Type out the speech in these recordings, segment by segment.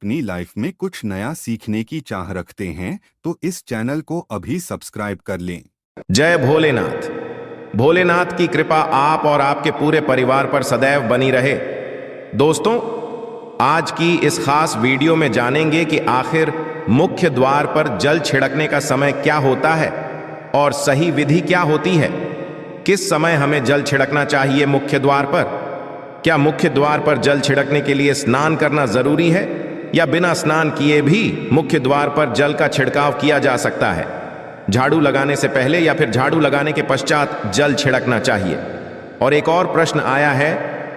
अपनी लाइफ में कुछ नया सीखने की चाह रखते हैं तो इस चैनल को अभी सब्सक्राइब कर लें। जय भोलेनाथ। भोलेनाथ की कृपा आप और आपके पूरे परिवार पर सदैव बनी रहे। दोस्तों, आज की इस खास वीडियो में जानेंगे कि आखिर मुख्य द्वार पर जल छिड़कने का समय क्या होता है और सही विधि क्या होती है। किस समय हमें जल छिड़कना चाहिए मुख्य द्वार पर? क्या मुख्य द्वार पर जल छिड़कने के लिए स्नान करना जरूरी है या बिना स्नान किए भी मुख्य द्वार पर जल का छिड़काव किया जा सकता है? झाड़ू लगाने से पहले या फिर झाड़ू लगाने के पश्चात जल छिड़कना चाहिए? और एक और प्रश्न आया है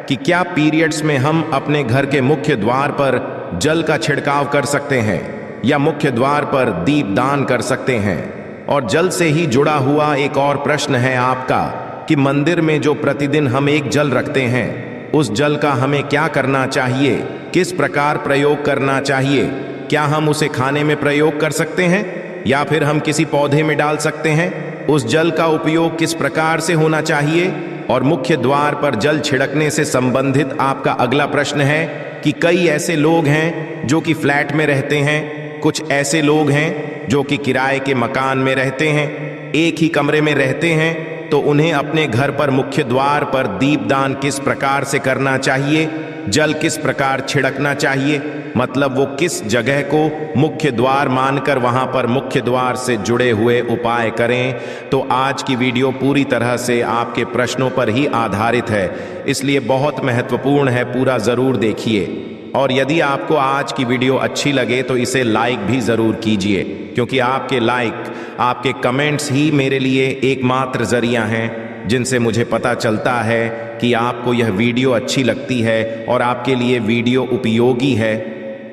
कि क्या पीरियड्स में हम अपने घर के मुख्य द्वार पर जल का छिड़काव कर सकते हैं या मुख्य द्वार पर दीपदान कर सकते हैं? और जल से ही जुड़ा हुआ एक और प्रश्न है आपका कि मंदिर में जो प्रतिदिन हम एक जल रखते हैं उस जल का हमें क्या करना चाहिए, किस प्रकार प्रयोग करना चाहिए? क्या हम उसे खाने में प्रयोग कर सकते हैं या फिर हम किसी पौधे में डाल सकते हैं? उस जल का उपयोग किस प्रकार से होना चाहिए? और मुख्य द्वार पर जल छिड़कने से संबंधित आपका अगला प्रश्न है कि कई ऐसे लोग हैं जो कि फ्लैट में रहते हैं, कुछ ऐसे लोग हैं जो कि किराए के मकान में रहते हैं, एक ही कमरे में रहते हैं, तो उन्हें अपने घर पर मुख्य द्वार पर दीपदान किस प्रकार से करना चाहिए, जल किस प्रकार छिड़कना चाहिए, मतलब वो किस जगह को मुख्य द्वार मानकर वहां पर मुख्य द्वार से जुड़े हुए उपाय करें। तो आज की वीडियो पूरी तरह से आपके प्रश्नों पर ही आधारित है, इसलिए बहुत महत्वपूर्ण है, पूरा जरूर देखिए। और यदि आपको आज की वीडियो अच्छी लगे तो इसे लाइक भी जरूर कीजिए, क्योंकि आपके लाइक, आपके कमेंट्स ही मेरे लिए एकमात्र जरिया हैं जिनसे मुझे पता चलता है कि आपको यह वीडियो अच्छी लगती है और आपके लिए वीडियो उपयोगी है।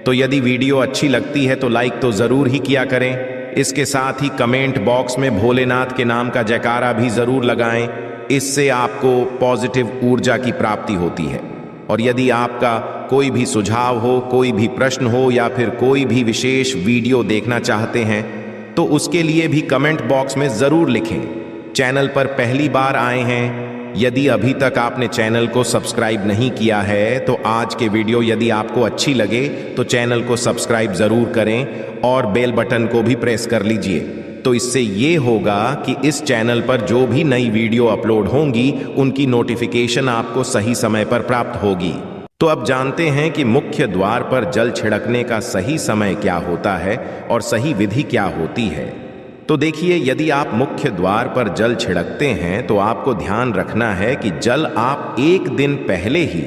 तो यदि वीडियो अच्छी लगती है तो लाइक तो ज़रूर ही किया करें। इसके साथ ही कमेंट बॉक्स में भोलेनाथ के नाम का जयकारा भी ज़रूर लगाएं, इससे आपको पॉजिटिव ऊर्जा की प्राप्ति होती है। और यदि आपका कोई भी सुझाव हो, कोई भी प्रश्न हो या फिर कोई भी विशेष वीडियो देखना चाहते हैं तो उसके लिए भी कमेंट बॉक्स में ज़रूर लिखें। चैनल पर पहली बार आए हैं, यदि अभी तक आपने चैनल को सब्सक्राइब नहीं किया है तो आज के वीडियो यदि आपको अच्छी लगे तो चैनल को सब्सक्राइब ज़रूर करें और बेल बटन को भी प्रेस कर लीजिए। तो इससे ये होगा कि इस चैनल पर जो भी नई वीडियो अपलोड होंगी उनकी नोटिफिकेशन आपको सही समय पर प्राप्त होगी। तो अब जानते हैं कि मुख्य द्वार पर जल छिड़कने का सही समय क्या होता है और सही विधि क्या होती है। तो देखिए, यदि आप मुख्य द्वार पर जल छिड़कते हैं तो आपको ध्यान रखना है कि जल आप एक दिन पहले ही,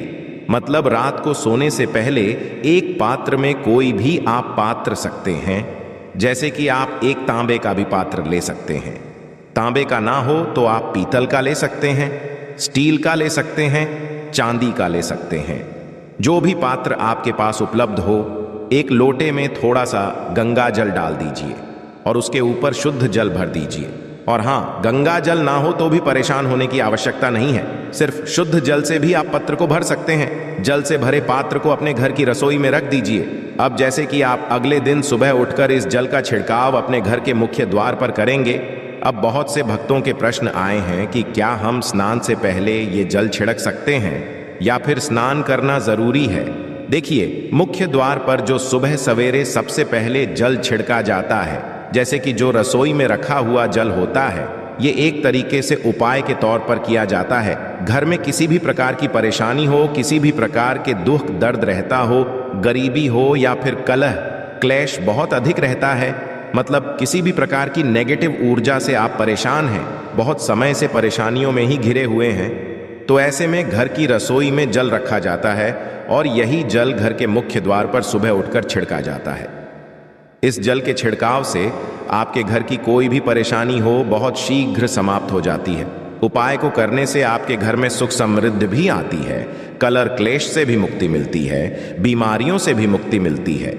मतलब रात को सोने से पहले, एक पात्र में कोई भी आप पात्र सकते हैं। जैसे कि आप एक तांबे का भी पात्र ले सकते हैं। तांबे का ना हो तो आप पीतल का ले सकते हैं, स्टील का ले सकते हैं, चांदी का ले सकते हैं। जो भी पात्र आपके पास उपलब्ध हो, एक लोटे में थोड़ा सा गंगा जल डाल दीजिए और उसके ऊपर शुद्ध जल भर दीजिए। और हाँ, गंगा जल ना हो तो भी परेशान होने की आवश्यकता नहीं है, सिर्फ शुद्ध जल से भी आप पत्र को भर सकते हैं। जल से भरे पात्र को अपने घर की रसोई में रख दीजिए। अब जैसे कि आप अगले दिन सुबह उठकर इस जल का छिड़काव अपने घर के मुख्य द्वार पर करेंगे। अब बहुत से भक्तों के प्रश्न आए हैं कि क्या हम स्नान से पहले ये जल छिड़क सकते हैं या फिर स्नान करना जरूरी है। देखिए, मुख्य द्वार पर जो सुबह सवेरे सबसे पहले जल छिड़का जाता है, जैसे कि जो रसोई में रखा हुआ जल होता है, ये एक तरीके से उपाय के तौर पर किया जाता है। घर में किसी भी प्रकार की परेशानी हो, किसी भी प्रकार के दुख दर्द रहता हो, गरीबी हो या फिर कलह क्लेश बहुत अधिक रहता है, मतलब किसी भी प्रकार की नेगेटिव ऊर्जा से आप परेशान हैं, बहुत समय से परेशानियों में ही घिरे हुए हैं, तो ऐसे में घर की रसोई में जल रखा जाता है और यही जल घर के मुख्य द्वार पर सुबह उठकर छिड़का जाता है। इस जल के छिड़काव से आपके घर की कोई भी परेशानी हो बहुत शीघ्र समाप्त हो जाती है। उपाय को करने से आपके घर में सुख समृद्धि भी आती है, कलह क्लेश से भी मुक्ति मिलती है, बीमारियों से भी मुक्ति मिलती है।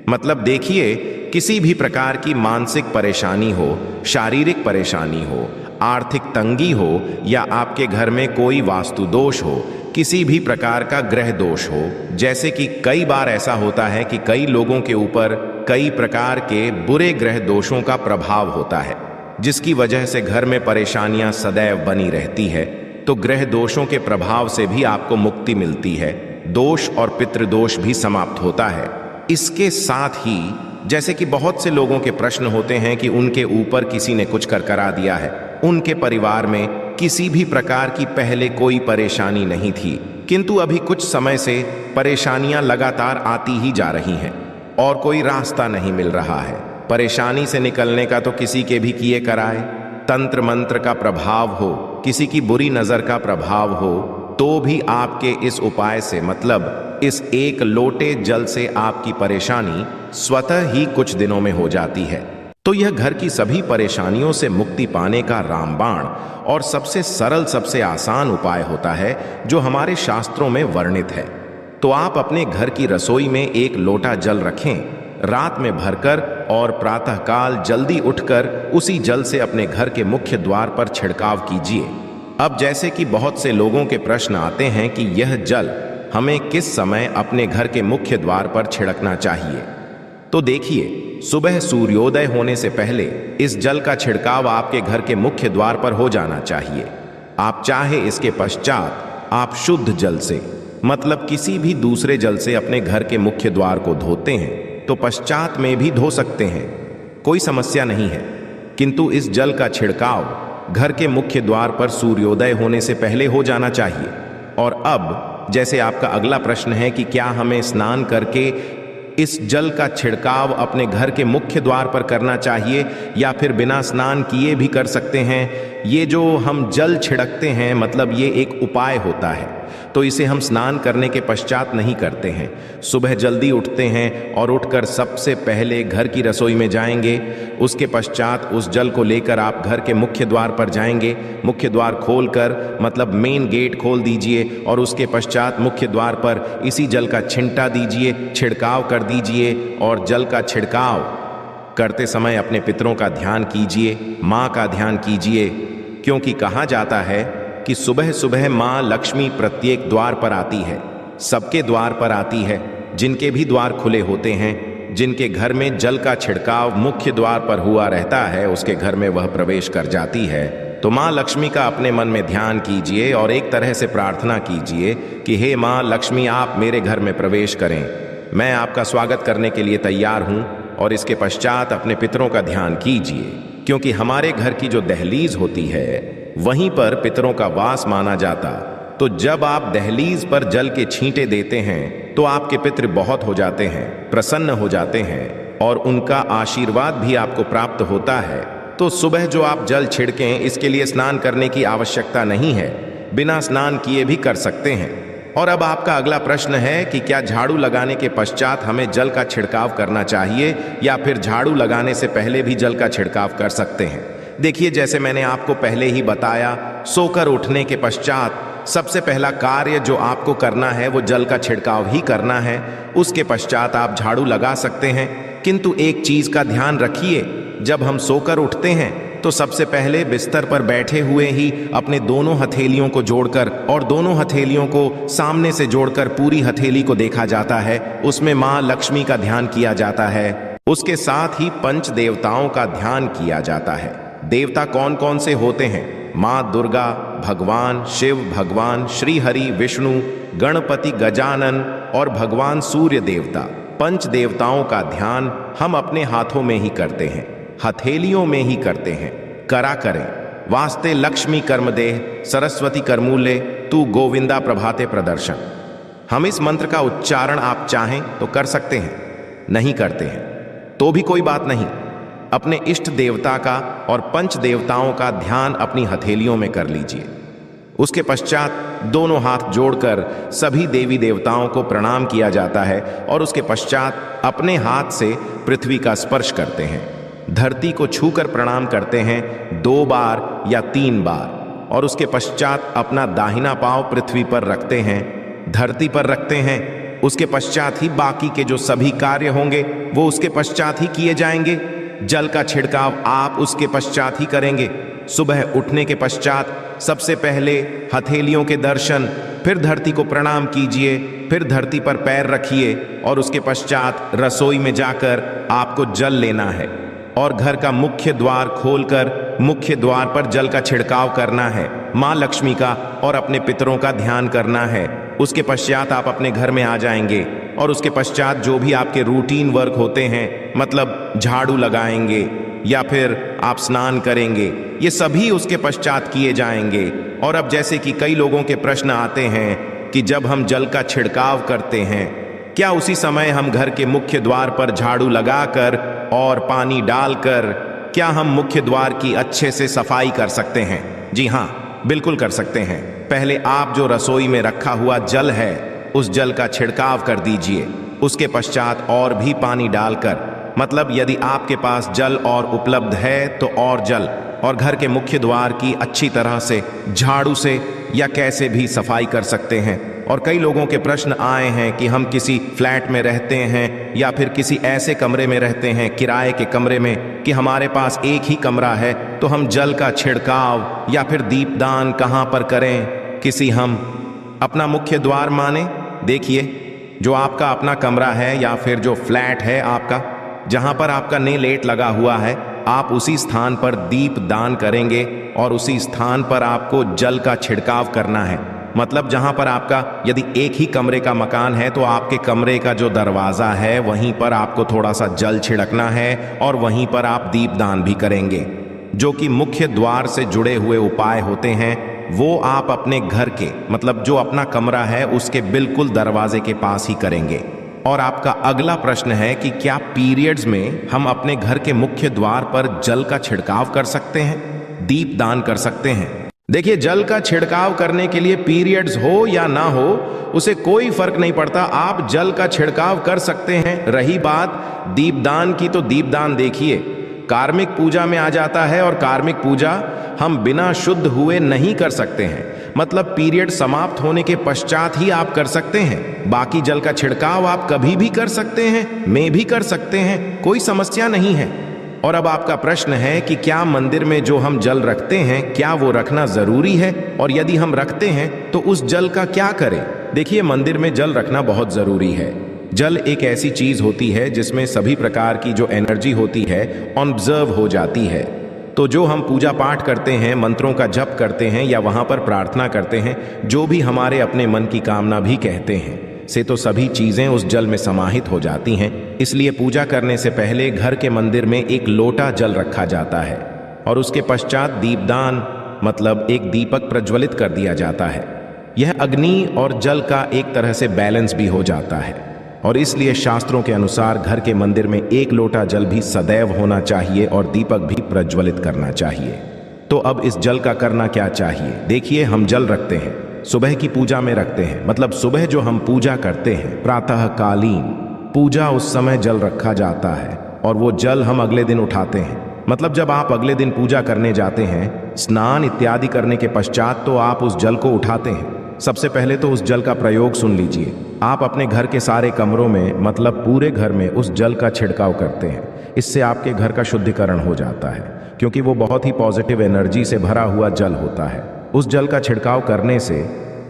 मतलब देखिए, किसी भी प्रकार की मानसिक परेशानी हो, शारीरिक परेशानी हो, आर्थिक तंगी हो या आपके घर में कोई वास्तु दोष हो, किसी भी प्रकार का ग्रह दोष हो, जैसे कि कई बार ऐसा होता है कि कई लोगों के ऊपर कई प्रकार के बुरे ग्रह दोषों का प्रभाव होता है, जिसकी वजह से घर में परेशानियां सदैव बनी रहती है। तो ग्रह दोषों के प्रभाव से भी आपको मुक्ति मिलती है, दोष और पितृदोष भी समाप्त होता है। इसके साथ ही जैसे कि बहुत से लोगों के प्रश्न होते हैं कि उनके ऊपर किसी ने कुछ कर करा दिया है, उनके परिवार में किसी भी प्रकार की पहले कोई परेशानी नहीं थी, किंतु अभी कुछ समय से परेशानियां लगातार आती ही जा रही हैं और कोई रास्ता नहीं मिल रहा है। परेशानी से निकलने का तो किसी के भी किए कराए, तंत्र मंत्र का प्रभाव हो, किसी की बुरी नजर का प्रभाव हो, तो भी आपके इस उपाय से, मतलब इस एक लोटे जल से आपकी परेशानी स्वतः ही कुछ दिनों में हो जाती है। तो यह घर की सभी परेशानियों से मुक्ति पाने का रामबाण और सबसे सरल, सबसे आसान उपाय होता है जो हमारे शास्त्रों में वर्णित है। तो आप अपने घर की रसोई में एक लोटा जल रखें, रात में भरकर और प्रातःकाल जल्दी उठकर उसी जल से अपने घर के मुख्य द्वार पर छिड़काव कीजिए। अब जैसे कि बहुत से लोगों के प्रश्न आते हैं कि यह जल हमें किस समय अपने घर के मुख्य द्वार पर छिड़कना चाहिए, तो देखिए, सुबह सूर्योदय होने से पहले इस जल का छिड़काव आपके घर के मुख्य द्वार पर हो जाना चाहिए। आप चाहे इसके पश्चात आप शुद्ध जल से, मतलब किसी भी दूसरे जल से अपने घर के मुख्य द्वार को धोते हैं तो पश्चात में भी धो सकते हैं, कोई समस्या नहीं है। किंतु इस जल का छिड़काव घर के मुख्य द्वार पर सूर्योदय होने से पहले हो जाना चाहिए। और अब जैसे आपका अगला प्रश्न है कि क्या हमें स्नान करके इस जल का छिड़काव अपने घर के मुख्य द्वार पर करना चाहिए या फिर बिना स्नान किए भी कर सकते हैं। ये जो हम जल छिड़कते हैं, मतलब ये एक उपाय होता है, तो इसे हम स्नान करने के पश्चात नहीं करते हैं। सुबह जल्दी उठते हैं और उठकर सबसे पहले घर की रसोई में जाएंगे, उसके पश्चात उस जल को लेकर आप घर के मुख्य द्वार पर जाएंगे। मुख्य द्वार खोलकर, मतलब मेन गेट खोल दीजिए और उसके पश्चात मुख्य द्वार पर इसी जल का छिंटा दीजिए, छिड़काव कर दीजिए। और जल का छिड़काव करते समय अपने पितरों का ध्यान कीजिए, माँ का ध्यान कीजिए, क्योंकि कहा जाता है कि सुबह सुबह माँ लक्ष्मी प्रत्येक द्वार पर आती है, सबके द्वार पर आती है। जिनके भी द्वार खुले होते हैं, जिनके घर में जल का छिड़काव मुख्य द्वार पर हुआ रहता है, उसके घर में वह प्रवेश कर जाती है। तो माँ लक्ष्मी का अपने मन में ध्यान कीजिए और एक तरह से प्रार्थना कीजिए कि हे माँ लक्ष्मी, आप मेरे घर में प्रवेश करें, मैं आपका स्वागत करने के लिए तैयार हूँ। और इसके पश्चात अपने पितरों का ध्यान कीजिए, क्योंकि हमारे घर की जो दहलीज होती है वहीं पर पितरों का वास माना जाता। तो जब आप दहलीज पर जल के छींटे देते हैं तो आपके पितृ बहुत हो जाते हैं, प्रसन्न हो जाते हैं और उनका आशीर्वाद भी आपको प्राप्त होता है। तो सुबह जो आप जल छिड़कें, इसके लिए स्नान करने की आवश्यकता नहीं है, बिना स्नान किए भी कर सकते हैं। और अब आपका अगला प्रश्न है कि क्या झाड़ू लगाने के पश्चात हमें जल का छिड़काव करना चाहिए या फिर झाड़ू लगाने से पहले भी जल का छिड़काव कर सकते हैं। देखिए, जैसे मैंने आपको पहले ही बताया, सोकर उठने के पश्चात सबसे पहला कार्य जो आपको करना है वो जल का छिड़काव ही करना है। उसके पश्चात आप झाड़ू लगा सकते हैं, किंतु एक चीज का ध्यान रखिए, जब हम सोकर उठते हैं तो सबसे पहले बिस्तर पर बैठे हुए ही अपने दोनों हथेलियों को जोड़कर और दोनों हथेलियों को सामने से जोड़कर पूरी हथेली को देखा जाता है, उसमें माँ लक्ष्मी का ध्यान किया जाता है। उसके साथ ही पंच देवताओं का ध्यान किया जाता है। देवता कौन कौन से होते हैं? माँ दुर्गा, भगवान शिव, भगवान श्री हरि विष्णु, गणपति गजानन और भगवान सूर्य देवता। पंच देवताओं का ध्यान हम अपने हाथों में ही करते हैं, हथेलियों में ही करते हैं। करा करें। वास्ते लक्ष्मी कर्मदेह, सरस्वती करमूले, तू गोविंदा प्रभाते प्रदर्शन। हम इस मंत्र का उच्चारण आप चाहें तो कर सकते हैं, नहीं करते हैं तो भी कोई बात नहीं। अपने इष्ट देवता का और पंच देवताओं का ध्यान अपनी हथेलियों में कर लीजिए। उसके पश्चात दोनों हाथ जोड़कर सभी देवी देवताओं को प्रणाम किया जाता है और उसके पश्चात अपने हाथ से पृथ्वी का स्पर्श करते हैं, धरती को छूकर प्रणाम करते हैं 2 बार या 3 बार। और उसके पश्चात अपना दाहिना पांव पृथ्वी पर रखते हैं, धरती पर रखते हैं। उसके पश्चात ही बाकी के जो सभी कार्य होंगे वो उसके पश्चात ही किए जाएंगे। जल का छिड़काव आप उसके पश्चात ही करेंगे। सुबह उठने के पश्चात सबसे पहले हथेलियों के दर्शन, फिर धरती को प्रणाम कीजिए, फिर धरती पर पैर रखिए और उसके पश्चात रसोई में जाकर आपको जल लेना है और घर का मुख्य द्वार खोलकर मुख्य द्वार पर जल का छिड़काव करना है, माँ लक्ष्मी का और अपने पितरों का ध्यान करना है। उसके पश्चात आप अपने घर में आ जाएंगे और उसके पश्चात जो भी आपके रूटीन वर्क होते हैं, मतलब झाड़ू लगाएंगे या फिर आप स्नान करेंगे, ये सभी उसके पश्चात किए जाएंगे। और अब जैसे कि कई लोगों के प्रश्न आते हैं कि जब हम जल का छिड़काव करते हैं, क्या उसी समय हम घर के मुख्य द्वार पर झाड़ू लगाकर और पानी डालकर क्या हम मुख्य द्वार की अच्छे से सफाई कर सकते हैं? जी हाँ, बिल्कुल कर सकते हैं। पहले आप जो रसोई में रखा हुआ जल है उस जल का छिड़काव कर दीजिए। उसके पश्चात और भी पानी डालकर, मतलब यदि आपके पास जल और उपलब्ध है तो और जल, और घर के मुख्य द्वार की अच्छी तरह से झाड़ू से या कैसे भी सफाई कर सकते हैं। और कई लोगों के प्रश्न आए हैं कि हम किसी फ्लैट में रहते हैं या फिर किसी ऐसे कमरे में रहते हैं, किराए के कमरे में, कि हमारे पास एक ही कमरा है, तो हम जल का छिड़काव या फिर दीपदान कहाँ पर करें? किसी हम अपना मुख्य द्वार माने। देखिए, जो आपका अपना कमरा है या फिर जो फ्लैट है आपका, जहाँ पर आपका नेलेट लगा हुआ है, आप उसी स्थान पर दीप दान करेंगे और उसी स्थान पर आपको जल का छिड़काव करना है। मतलब जहां पर आपका यदि एक ही कमरे का मकान है तो आपके कमरे का जो दरवाजा है वहीं पर आपको थोड़ा सा जल छिड़कना है और वहीं पर आप दीपदान भी करेंगे। जो कि मुख्य द्वार से जुड़े हुए उपाय होते हैं वो आप अपने घर के, मतलब जो अपना कमरा है उसके बिल्कुल दरवाजे के पास ही करेंगे। और आपका अगला प्रश्न है कि क्या पीरियड्स में हम अपने घर के मुख्य द्वार पर जल का छिड़काव कर सकते हैं, दीपदान कर सकते हैं? देखिए, जल का छिड़काव करने के लिए पीरियड्स हो या ना हो उसे कोई फर्क नहीं पड़ता, आप जल का छिड़काव कर सकते हैं। रही बात दीपदान की, तो दीपदान देखिए कार्मिक पूजा में आ जाता है और कार्मिक पूजा हम बिना शुद्ध हुए नहीं कर सकते हैं। मतलब पीरियड समाप्त होने के पश्चात ही आप कर सकते हैं। बाकी जल का छिड़काव आप कभी भी कर सकते हैं, मैं भी कर सकते हैं, कोई समस्या नहीं है। और अब आपका प्रश्न है कि क्या मंदिर में जो हम जल रखते हैं क्या वो रखना जरूरी है, और यदि हम रखते हैं तो उस जल का क्या करें? देखिए, मंदिर में जल रखना बहुत जरूरी है। जल एक ऐसी चीज होती है जिसमें सभी प्रकार की जो एनर्जी होती है ऑब्जर्व हो जाती है। तो जो हम पूजा पाठ करते हैं, मंत्रों का जप करते हैं या वहां पर प्रार्थना करते हैं, जो भी हमारे अपने मन की कामना भी कहते हैं, से तो सभी चीजें उस जल में समाहित हो जाती हैं। इसलिए पूजा करने से पहले घर के मंदिर में एक लोटा जल रखा जाता है और उसके पश्चात दीपदान, मतलब एक दीपक प्रज्वलित कर दिया जाता है। यह अग्नि और जल का एक तरह से बैलेंस भी हो जाता है और इसलिए शास्त्रों के अनुसार घर के मंदिर में एक लोटा जल भी सदैव होना चाहिए और दीपक भी प्रज्वलित करना चाहिए। तो अब इस जल का करना क्या चाहिए? देखिए, हम जल रखते हैं, सुबह की पूजा में रखते हैं, मतलब सुबह जो हम पूजा करते हैं प्रातःकालीन पूजा, उस समय जल रखा जाता है और वो जल हम अगले दिन उठाते हैं। मतलब जब आप अगले दिन पूजा करने जाते हैं, स्नान इत्यादि करने के पश्चात, तो आप उस जल को उठाते हैं। सबसे पहले तो उस जल का प्रयोग सुन लीजिए। आप अपने घर के सारे कमरों में, मतलब पूरे घर में उस जल का छिड़काव करते हैं। इससे आपके घर का शुद्धिकरण हो जाता है, क्योंकि वो बहुत ही पॉजिटिव एनर्जी से भरा हुआ जल होता है। उस जल का छिड़काव करने से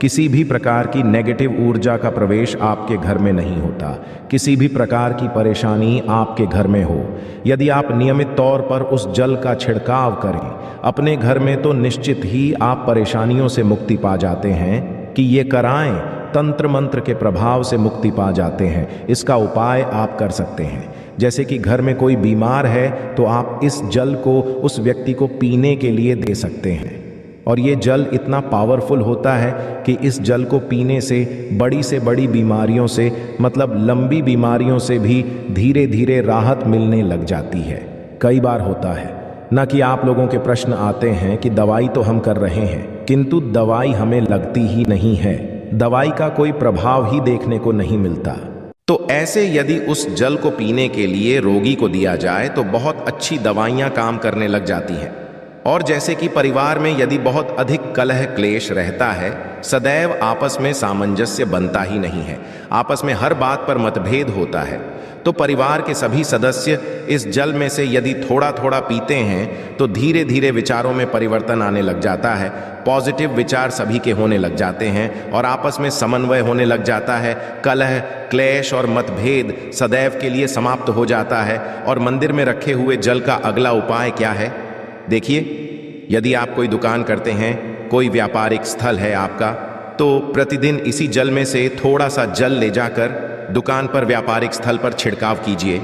किसी भी प्रकार की नेगेटिव ऊर्जा का प्रवेश आपके घर में नहीं होता, किसी भी प्रकार की परेशानी आपके घर में हो। यदि आप नियमित तौर पर उस जल का छिड़काव करें अपने घर में, तो निश्चित ही आप परेशानियों से मुक्ति पा जाते हैं। कि ये कराएं, तंत्र मंत्र के प्रभाव से मुक्ति पा जाते हैं। इसका उपाय आप कर सकते हैं। जैसे कि घर में कोई बीमार है तो आप इस जल को उस व्यक्ति को पीने के लिए दे सकते हैं। और ये जल इतना पावरफुल होता है कि इस जल को पीने से बड़ी बीमारियों से, मतलब लंबी बीमारियों से भी धीरे धीरे राहत मिलने लग जाती है। कई बार होता है ना कि आप लोगों के प्रश्न आते हैं कि दवाई तो हम कर रहे हैं किंतु दवाई हमें लगती ही नहीं है, दवाई का कोई प्रभाव ही देखने को नहीं मिलता। तो ऐसे यदि उस जल को पीने के लिए रोगी को दिया जाए तो बहुत अच्छी दवाइयां काम करने लग जाती हैं। और जैसे कि परिवार में यदि बहुत अधिक कलह क्लेश रहता है, सदैव आपस में सामंजस्य बनता ही नहीं है, आपस में हर बात पर मतभेद होता है, तो परिवार के सभी सदस्य इस जल में से यदि थोड़ा थोड़ा पीते हैं तो धीरे धीरे विचारों में परिवर्तन आने लग जाता है। पॉजिटिव विचार सभी के होने लग जाते हैं और आपस में समन्वय होने लग जाता है। कलह क्लेश और मतभेद सदैव के लिए समाप्त हो जाता है। और मंदिर में रखे हुए जल का अगला उपाय क्या है? देखिए, यदि आप कोई दुकान करते हैं, कोई व्यापारिक स्थल है आपका, तो प्रतिदिन इसी जल में से थोड़ा सा जल ले जाकर दुकान पर व्यापारिक स्थल पर छिड़काव कीजिए।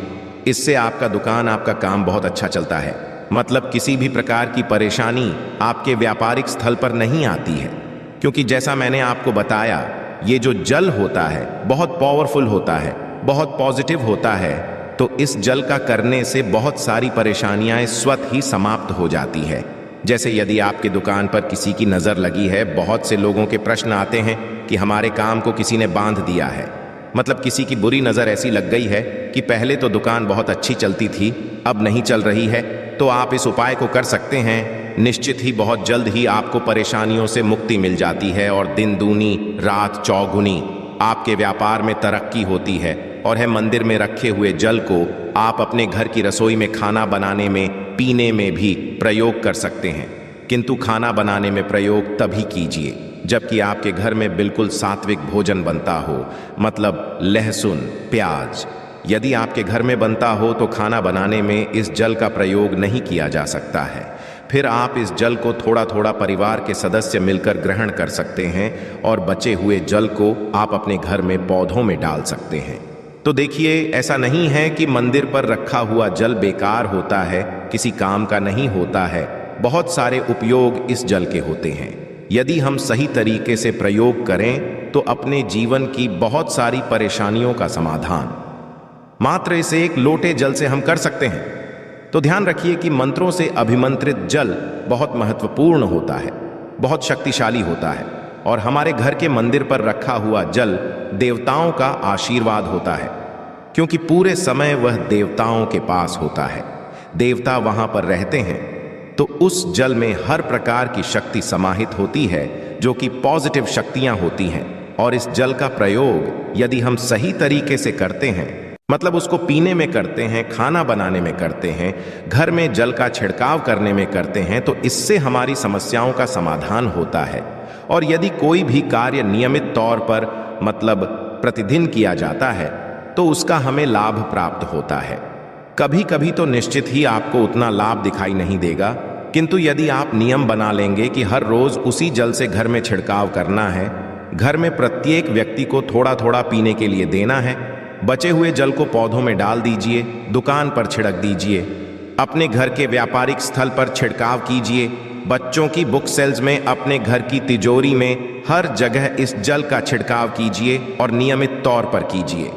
इससे आपका दुकान, आपका काम बहुत अच्छा चलता है। मतलब किसी भी प्रकार की परेशानी आपके व्यापारिक स्थल पर नहीं आती है, क्योंकि जैसा मैंने आपको बताया, ये जो जल होता है बहुत पावरफुल होता है, बहुत पॉजिटिव होता है। तो इस जल का करने से बहुत सारी परेशानियां स्वतः ही समाप्त हो जाती है। जैसे यदि आपकी दुकान पर किसी की नज़र लगी है, बहुत से लोगों के प्रश्न आते हैं कि हमारे काम को किसी ने बांध दिया है। मतलब किसी की बुरी नज़र ऐसी लग गई है कि पहले तो दुकान बहुत अच्छी चलती थी, अब नहीं चल रही है। तो आप इस उपाय को कर सकते हैं। निश्चित ही बहुत जल्द ही आपको परेशानियों से मुक्ति मिल जाती है और दिन दूनी रात चौगुनी आपके व्यापार में तरक्की होती है। और है मंदिर में रखे हुए जल को आप अपने घर की रसोई में खाना बनाने में, पीने में भी प्रयोग कर सकते हैं। किंतु खाना बनाने में प्रयोग तभी कीजिए जबकि आपके घर में बिल्कुल सात्विक भोजन बनता हो, मतलब लहसुन, प्याज। यदि आपके घर में बनता हो तो खाना बनाने में इस जल का प्रयोग नहीं किया जा सकता है। फिर आप इस जल को थोड़ा थोड़ा परिवार के सदस्य मिलकर ग्रहण कर सकते हैं और बचे हुए जल को आप अपने घर में पौधों में डाल सकते हैं। तो देखिए, ऐसा नहीं है कि मंदिर पर रखा हुआ जल बेकार होता है, किसी काम का नहीं होता है। बहुत सारे उपयोग इस जल के होते हैं। यदि हम सही तरीके से प्रयोग करें तो अपने जीवन की बहुत सारी परेशानियों का समाधान मात्र इस एक लोटे जल से हम कर सकते हैं। तो ध्यान रखिए कि मंत्रों से अभिमंत्रित जल बहुत महत्वपूर्ण होता है, बहुत शक्तिशाली होता है। और हमारे घर के मंदिर पर रखा हुआ जल देवताओं का आशीर्वाद होता है, क्योंकि पूरे समय वह देवताओं के पास होता है। देवता वहां पर रहते हैं, तो उस जल में हर प्रकार की शक्ति समाहित होती है, जो कि पॉजिटिव शक्तियां होती हैं। और इस जल का प्रयोग यदि हम सही तरीके से करते हैं, मतलब उसको पीने में करते हैं, खाना बनाने में करते हैं, घर में जल का छिड़काव करने में करते हैं, तो इससे हमारी समस्याओं का समाधान होता है। और यदि कोई भी कार्य नियमित तौर पर, मतलब प्रतिदिन किया जाता है, तो उसका हमें लाभ प्राप्त होता है। कभी कभी तो निश्चित ही आपको उतना लाभ दिखाई नहीं देगा, किंतु यदि आप नियम बना लेंगे कि हर रोज उसी जल से घर में छिड़काव करना है, घर में प्रत्येक व्यक्ति को थोड़ा थोड़ा पीने के लिए देना है, बचे हुए जल को पौधों में डाल दीजिए, दुकान पर छिड़क दीजिए, अपने घर के व्यापारिक स्थल पर छिड़काव कीजिए, बच्चों की बुक सेल्स में, अपने घर की तिजोरी में, हर जगह इस जल का छिड़काव कीजिए और नियमित तौर पर कीजिए।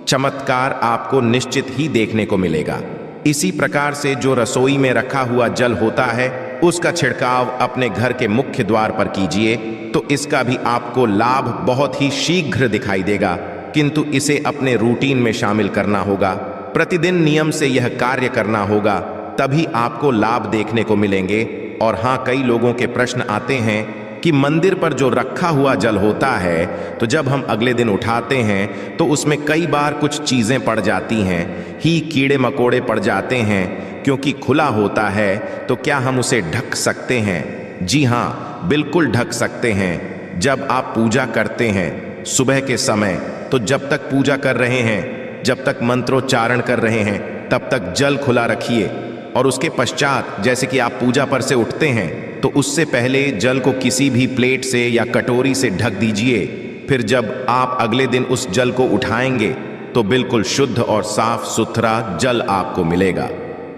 चमत्कार आपको निश्चित ही देखने को मिलेगा। इसी प्रकार से जो रसोई में रखा हुआ जल होता है, उसका छिड़काव अपने घर के मुख्य द्वार पर कीजिए, तो इसका भी आपको लाभ बहुत ही शीघ्र दिखाई देगा। किंतु इसे अपने रूटीन में शामिल करना होगा, प्रतिदिन नियम से यह कार्य करना होगा, तभी आपको लाभ देखने को मिलेंगे। और हाँ, कई लोगों के प्रश्न आते हैं कि मंदिर पर जो रखा हुआ जल होता है, तो जब हम अगले दिन उठाते हैं तो उसमें कई बार कुछ चीज़ें पड़ जाती हैं, ही कीड़े मकोड़े पड़ जाते हैं, क्योंकि खुला होता है। तो क्या हम उसे ढक सकते हैं? जी हाँ, बिल्कुल ढक सकते हैं। जब आप पूजा करते हैं सुबह के समय, तो जब तक पूजा कर रहे हैं, जब तक मंत्रोच्चारण कर रहे हैं, तब तक जल खुला रखिए। और उसके पश्चात जैसे कि आप पूजा पर से उठते हैं, तो उससे पहले जल को किसी भी प्लेट से या कटोरी से ढक दीजिए। फिर जब आप अगले दिन उस जल को उठाएंगे, तो बिल्कुल शुद्ध और साफ सुथरा जल आपको मिलेगा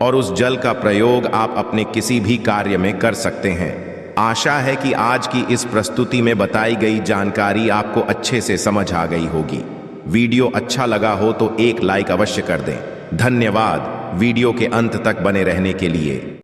और उस जल का प्रयोग आप अपने किसी भी कार्य में कर सकते हैं। आशा है कि आज की इस प्रस्तुति में बताई गई जानकारी आपको अच्छे से समझ आ गई होगी। वीडियो अच्छा लगा हो तो एक लाइक अवश्य कर दें। धन्यवाद वीडियो के अंत तक बने रहने के लिए।